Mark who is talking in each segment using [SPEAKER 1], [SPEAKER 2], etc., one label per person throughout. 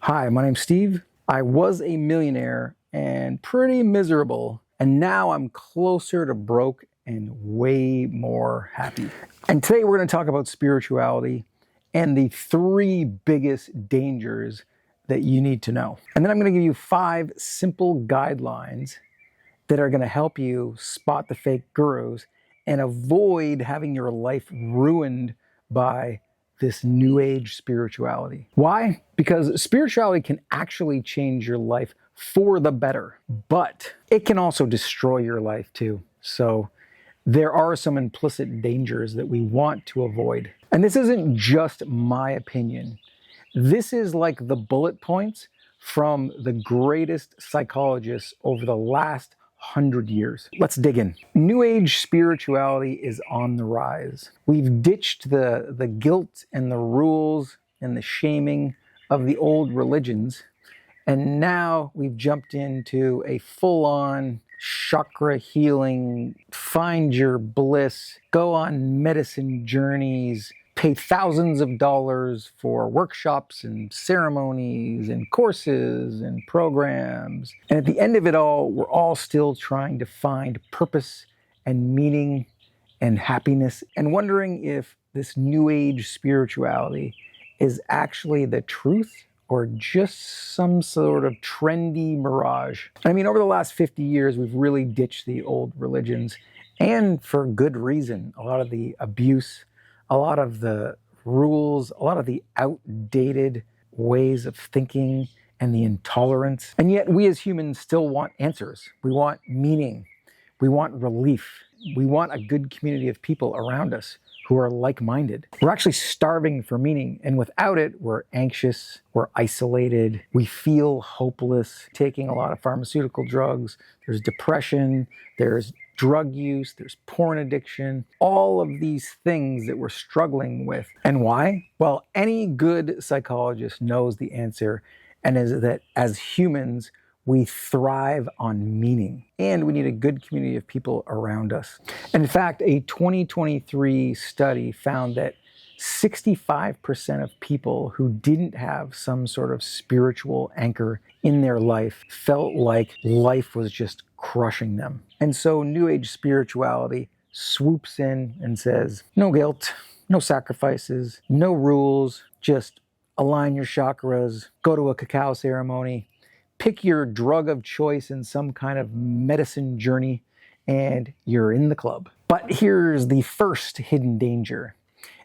[SPEAKER 1] Hi, my name's Steve. I was a millionaire and pretty miserable, and now I'm closer to broke and way more happy. And today we're going to talk about spirituality and the three biggest dangers that you need to know. And then I'm going to give you 5 simple guidelines that are going to help you spot the fake gurus and avoid having your life ruined by this new age spirituality. Why? Because spirituality can actually change your life for the better, but it can also destroy your life too. So there are some implicit dangers that we want to avoid. And this isn't just my opinion. This is like the bullet points from the greatest psychologists over the last 100 years. Let's dig in. New Age spirituality is on the rise. We've ditched the guilt and the rules and the shaming of the old religions, and now we've jumped into a full-on chakra healing, find your bliss, go on medicine journeys, pay thousands of dollars for workshops and ceremonies and courses and programs. And at the end of it all, we're all still trying to find purpose and meaning and happiness and wondering if this new age spirituality is actually the truth or just some sort of trendy mirage. I mean, over the last 50 years, we've really ditched the old religions, and for good reason. A lot of the abuse, a lot of the rules, a lot of the outdated ways of thinking and the intolerance. And yet we as humans still want answers. We want meaning. We want relief. We want a good community of people around us who are like-minded. We're actually starving for meaning, and without it, we're anxious, we're isolated, we feel hopeless, taking a lot of pharmaceutical drugs, there's depression, there's drug use, there's porn addiction, all of these things that we're struggling with. And why? Well, any good psychologist knows the answer, and is that as humans, we thrive on meaning, and we need a good community of people around us. And in fact, a 2023 study found that 65% of people who didn't have some sort of spiritual anchor in their life felt like life was just crushing them. And so New Age spirituality swoops in and says, no guilt, no sacrifices, no rules, just align your chakras, go to a cacao ceremony, pick your drug of choice in some kind of medicine journey, and you're in the club. But here's the first hidden danger,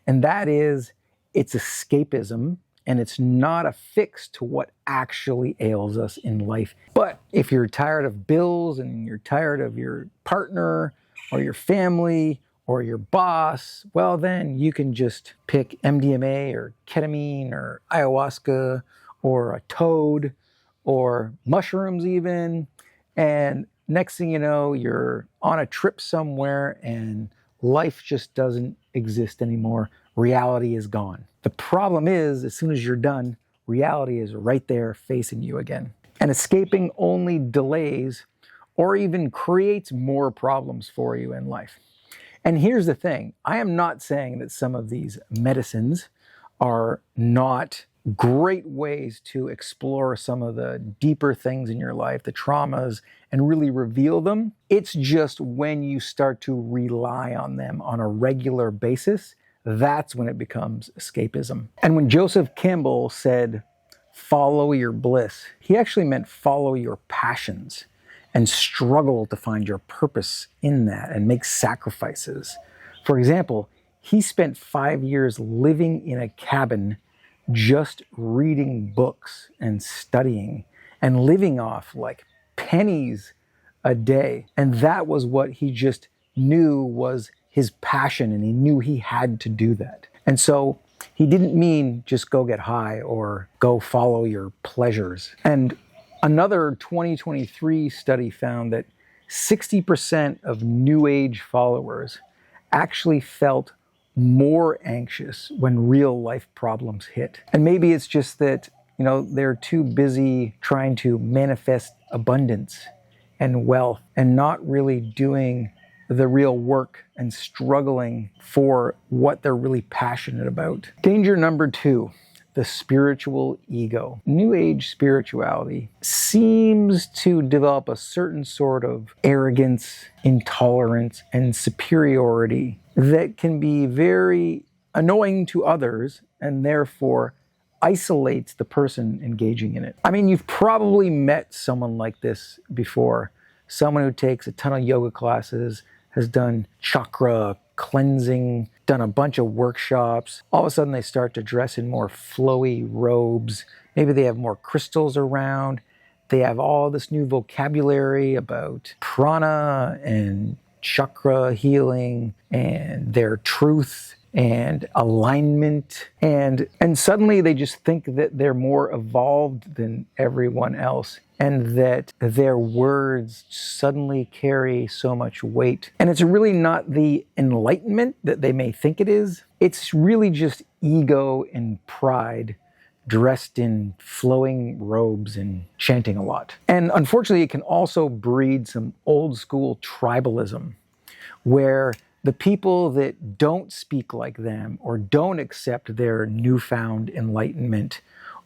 [SPEAKER 1] and that is it's escapism, and it's not a fix to what actually ails us in life. But if you're tired of bills and you're tired of your partner or your family or your boss, well, then you can just pick MDMA or ketamine or ayahuasca or a toad or mushrooms even, and next thing you know, you're on a trip somewhere and life just doesn't exist anymore. Reality is gone. The problem is, as soon as you're done, reality is right there facing you again. And escaping only delays or even creates more problems for you in life. And here's the thing, I am not saying that some of these medicines are not great ways to explore some of the deeper things in your life, the traumas, and really reveal them. It's just when you start to rely on them on a regular basis, that's when it becomes escapism. And when Joseph Campbell said, follow your bliss, he actually meant follow your passions and struggle to find your purpose in that and make sacrifices. For example, he spent 5 years living in a cabin just reading books and studying and living off like pennies a day. And that was what he just knew was his passion, and he knew he had to do that. And so he didn't mean just go get high or go follow your pleasures. And another 2023 study found that 60% of New Age followers actually felt more anxious when real life problems hit. And maybe it's just that, they're too busy trying to manifest abundance and wealth and not really doing the real work and struggling for what they're really passionate about. Danger number 2, the spiritual ego. New Age spirituality seems to develop a certain sort of arrogance, intolerance, and superiority that can be very annoying to others and therefore isolates the person engaging in it. I mean, you've probably met someone like this before. Someone who takes a ton of yoga classes, has done chakra cleansing, done a bunch of workshops. All of a sudden they start to dress in more flowy robes. Maybe they have more crystals around. They have all this new vocabulary about prana and chakra healing and their truth and alignment, and suddenly they just think that they're more evolved than everyone else, and that their words suddenly carry so much weight. And it's really not the enlightenment that they may think it is. It's really just ego and pride dressed in flowing robes and chanting a lot. And unfortunately, it can also breed some old school tribalism, where the people that don't speak like them or don't accept their newfound enlightenment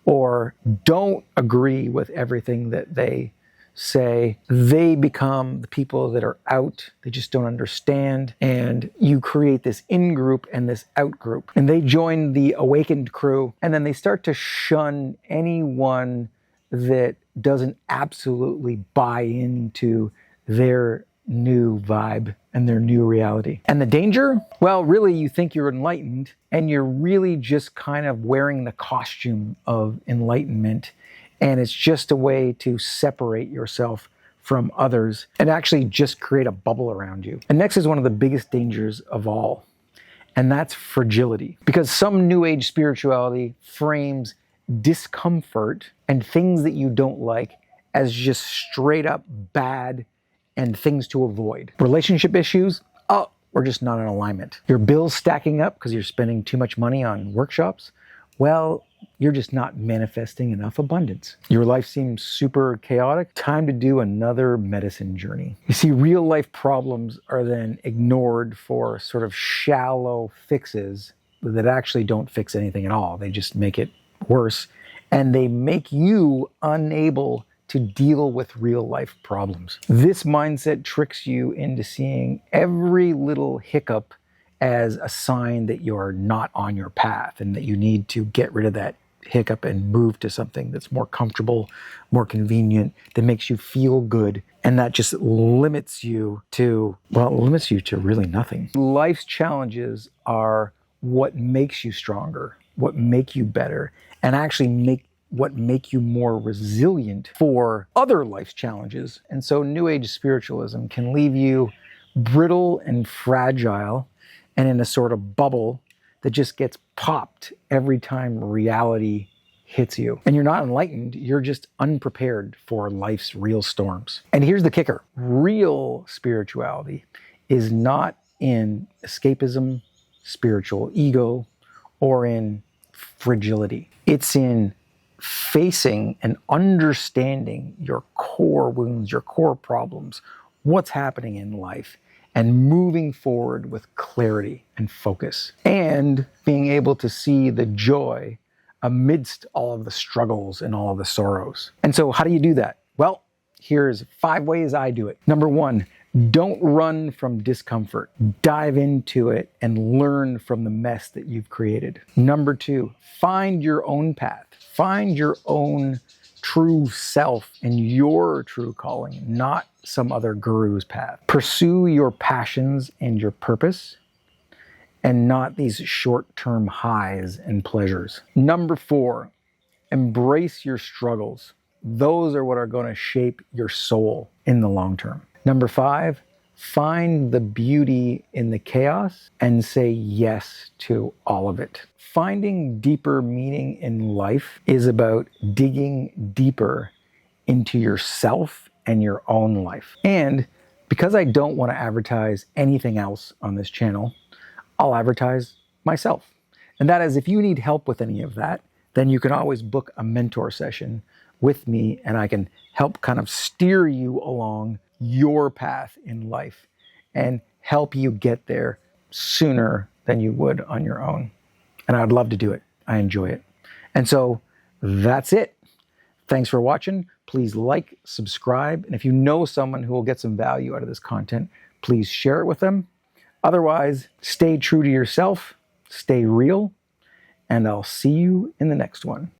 [SPEAKER 1] or don't agree with everything that they say, they become the people that are out. They just don't understand. And you create this in-group and this out-group. And they join the awakened crew, and then they start to shun anyone that doesn't absolutely buy into their new vibe and their new reality. And the danger? Well, really, you think you're enlightened, and you're really just kind of wearing the costume of enlightenment, and it's just a way to separate yourself from others and actually just create a bubble around you. And next is one of the biggest dangers of all, and that's fragility. Because some New Age spirituality frames discomfort and things that you don't like as just straight up bad and things to avoid. Relationship issues, oh, we're just not in alignment. Your bills stacking up because you're spending too much money on workshops, well, you're just not manifesting enough abundance. Your life seems super chaotic, time to do another medicine journey. You see, real life problems are then ignored for sort of shallow fixes that actually don't fix anything at all. They just make it worse, and they make you unable to deal with real life problems. This mindset tricks you into seeing every little hiccup as a sign that you're not on your path and that you need to get rid of that hiccup and move to something that's more comfortable, more convenient, that makes you feel good. And that just limits you to, well, it limits you to really nothing. Life's challenges are what makes you stronger, what make you better, and actually make you more resilient for other life's challenges. And so New Age spiritualism can leave you brittle and fragile and in a sort of bubble that just gets popped every time reality hits you. And you're not enlightened, you're just unprepared for life's real storms. And here's the kicker. Real spirituality is not in escapism, spiritual ego, or in fragility. It's in facing and understanding your core wounds, your core problems, what's happening in life, and moving forward with clarity and focus, and being able to see the joy amidst all of the struggles and all of the sorrows. And so how do you do that? Well, here's 5 ways I do it. Number 1, don't run from discomfort. Dive into it and learn from the mess that you've created. Number 2, find your own path. Find your own true self and your true calling, not some other guru's path. Pursue your passions and your purpose, and not these short-term highs and pleasures. Number 4, embrace your struggles. Those are what are going to shape your soul in the long term. Number 5, find the beauty in the chaos and say yes to all of it. Finding deeper meaning in life is about digging deeper into yourself and your own life. And because I don't want to advertise anything else on this channel, I'll advertise myself. And that is, if you need help with any of that, then you can always book a mentor session with me, and I can help kind of steer you along your path in life and help you get there sooner than you would on your own. And I'd love to do it. I enjoy it. And so that's it. Thanks for watching. Please like, subscribe, and if you know someone who will get some value out of this content, please share it with them. Otherwise, stay true to yourself, stay real, and I'll see you in the next one.